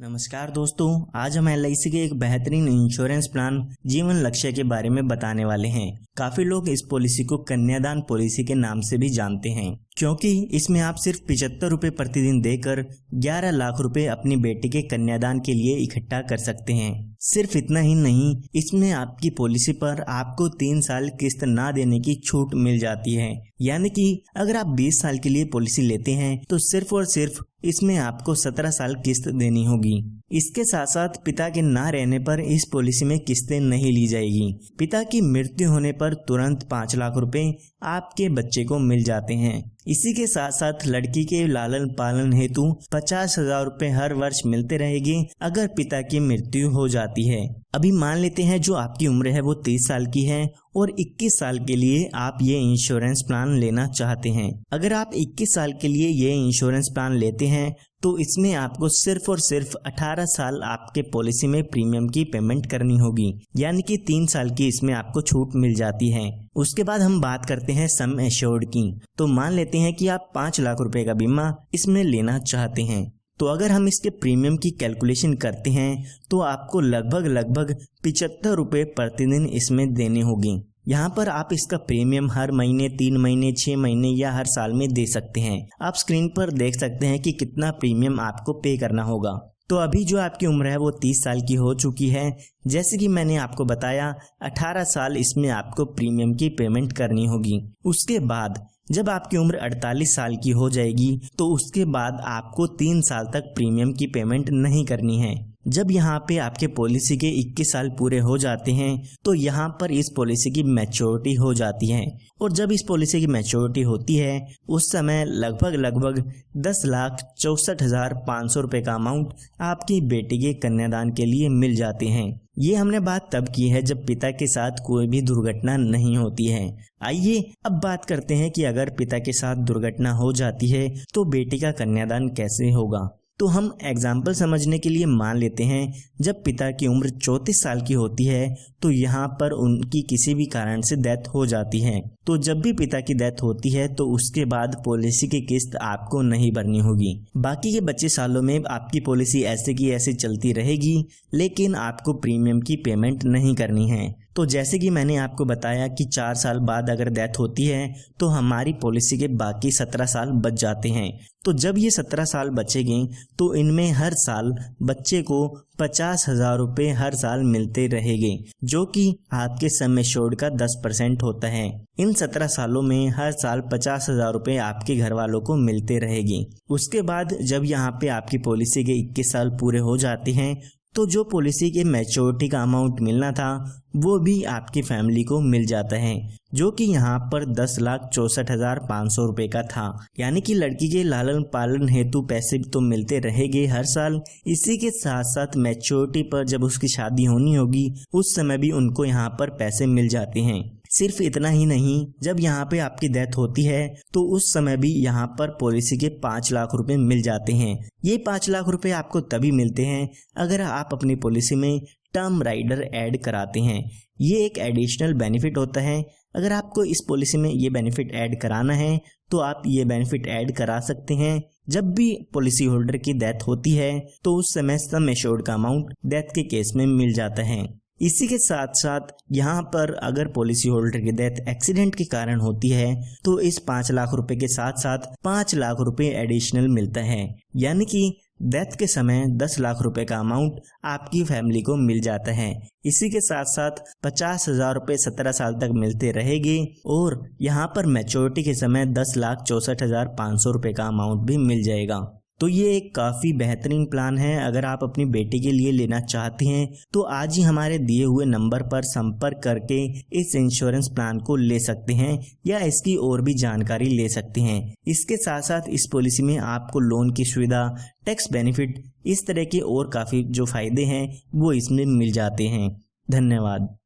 नमस्कार दोस्तों, आज हम LIC के एक बेहतरीन इंश्योरेंस प्लान जीवन लक्ष्य के बारे में बताने वाले हैं। काफी लोग इस पॉलिसी को कन्यादान पॉलिसी के नाम से भी जानते हैं, क्योंकि इसमें आप सिर्फ 75 रुपए प्रतिदिन देकर 11 लाख रुपए अपनी बेटी के कन्यादान के लिए इकट्ठा कर सकते हैं। सिर्फ इतना ही नहीं, इसमें आपकी पॉलिसी पर आपको 3 साल किस्त ना देने की छूट मिल जाती है। यानी कि अगर आप 20 साल के लिए पॉलिसी लेते हैं तो सिर्फ और सिर्फ इसमें आपको 17 साल किस्त देनी होगी। इसके साथ साथ पिता के ना रहने पर इस पॉलिसी में किस्तें नहीं ली जाएगी। पिता की मृत्यु होने पर तुरंत 5 लाख रुपए आपके बच्चे को मिल जाते हैं। इसी के साथ साथ लड़की के लालन पालन हेतु 50,000 रुपए हर वर्ष मिलते रहेंगे अगर पिता की मृत्यु हो जाती है। अभी मान लेते हैं जो आपकी उम्र है वो 30 साल की है और 21 साल के लिए आप ये इंश्योरेंस प्लान लेना चाहते हैं। अगर आप 21 साल के लिए ये इंश्योरेंस प्लान लेते हैं तो इसमें आपको सिर्फ और सिर्फ 18 साल आपके पॉलिसी में प्रीमियम की पेमेंट करनी होगी, यानी कि 3 साल की इसमें आपको छूट मिल जाती है। उसके बाद हम बात करते हैं सम एश्योर्ड की। तो मान लेते हैं कि आप 5 लाख रुपए का बीमा इसमें लेना चाहते हैं। तो अगर हम इसके प्रीमियम की कैलकुलेशन करते हैं तो आपको लगभग 75 रुपए प्रतिदिन इसमें देने होंगे। यहाँ पर आप इसका प्रीमियम हर महीने, 3 महीने, 6 महीने या हर साल में दे सकते हैं। आप स्क्रीन पर देख सकते हैं कि कितना प्रीमियम आपको पे करना होगा। तो अभी जो आपकी उम्र है वो 30 साल की हो चुकी है। जैसे कि मैंने आपको बताया, 18 साल इसमें आपको प्रीमियम की पेमेंट करनी होगी। उसके बाद जब आपकी उम्र 48 साल की हो जाएगी तो उसके बाद आपको 3 साल तक प्रीमियम की पेमेंट नहीं करनी है। जब यहाँ पे आपके पॉलिसी के 21 साल पूरे हो जाते हैं तो यहाँ पर इस पॉलिसी की मैच्योरिटी हो जाती है, और जब इस पॉलिसी की मैच्योरिटी होती है उस समय लगभग 10,64,500 रुपए का अमाउंट आपकी बेटी के कन्यादान के लिए मिल जाते हैं। ये हमने बात तब की है जब पिता के साथ कोई भी दुर्घटना नहीं होती है। आइए अब बात करते हैं कि अगर पिता के साथ दुर्घटना हो जाती है तो बेटी का कन्यादान कैसे होगा। तो हम एग्जाम्पल समझने के लिए मान लेते हैं जब पिता की उम्र 34 साल की होती है तो यहाँ पर उनकी किसी भी कारण से डेथ हो जाती है। तो जब भी पिता की डेथ होती है तो उसके बाद पॉलिसी की किस्त आपको नहीं भरनी होगी। बाकी के बचे सालों में आपकी पॉलिसी ऐसे की ऐसे चलती रहेगी, लेकिन आपको प्रीमियम की पेमेंट नहीं करनी है। तो जैसे कि मैंने आपको बताया कि 4 साल बाद अगर डेथ होती है तो हमारी पॉलिसी के बाकी 17 साल बच जाते हैं। तो जब ये 17 साल बचेंगे तो इनमें हर साल बच्चे को 50,000 रुपए हर साल मिलते रहेंगे, जो कि आपके सम एश्योर्ड का 10% होता है। इन 17 सालों में हर साल 50,000 रुपए आपके घर वालों को मिलते रहेंगे। उसके बाद जब यहाँ पे आपकी पॉलिसी के 21 साल पूरे हो जाते हैं तो जो पॉलिसी के मैच्योरिटी का अमाउंट मिलना था वो भी आपकी फैमिली को मिल जाता है, जो कि यहाँ पर 10,64,500 रुपए का था। यानी कि लड़की के लालन पालन हेतु पैसे तो मिलते रहेंगे हर साल। इसी के साथ साथ मैच्योरिटी पर जब उसकी शादी होनी होगी उस समय भी उनको यहाँ पर पैसे मिल जाते हैं। सिर्फ इतना ही नहीं, जब यहाँ पे आपकी डेथ होती है तो उस समय भी यहाँ पर पॉलिसी के 5 लाख रुपए मिल जाते हैं। ये 5 लाख रुपए आपको तभी मिलते हैं अगर आप अपनी पॉलिसी में टर्म राइडर ऐड कराते हैं। ये एक एडिशनल बेनिफिट होता है। अगर आपको इस पॉलिसी में ये बेनिफिट ऐड कराना है तो आप ये बेनिफिट ऐड करा सकते हैं। जब भी पॉलिसी होल्डर की डेथ होती है तो उस समय सम एश्योर्ड का अमाउंट डेथ के केस में मिल जाता है। इसी के साथ साथ यहाँ पर अगर पॉलिसी होल्डर की डेथ एक्सीडेंट के कारण होती है तो इस 5 लाख रुपए के साथ साथ 5 लाख रुपए एडिशनल मिलता है। यानी कि डेथ के समय 10 लाख रुपए का अमाउंट आपकी फैमिली को मिल जाता है। इसी के साथ साथ 50,000 रुपए 17 साल तक मिलते रहेंगे, और यहाँ पर मैच्योरिटी के समय 10,64,500 रुपए का अमाउंट भी मिल जाएगा। तो ये एक काफ़ी बेहतरीन प्लान है। अगर आप अपनी बेटी के लिए लेना चाहते हैं तो आज ही हमारे दिए हुए नंबर पर संपर्क करके इस इंश्योरेंस प्लान को ले सकते हैं या इसकी और भी जानकारी ले सकते हैं। इसके साथ साथ इस पॉलिसी में आपको लोन की सुविधा, टैक्स बेनिफिट, इस तरह के और काफ़ी जो फायदे हैं वो इसमें मिल जाते हैं। धन्यवाद।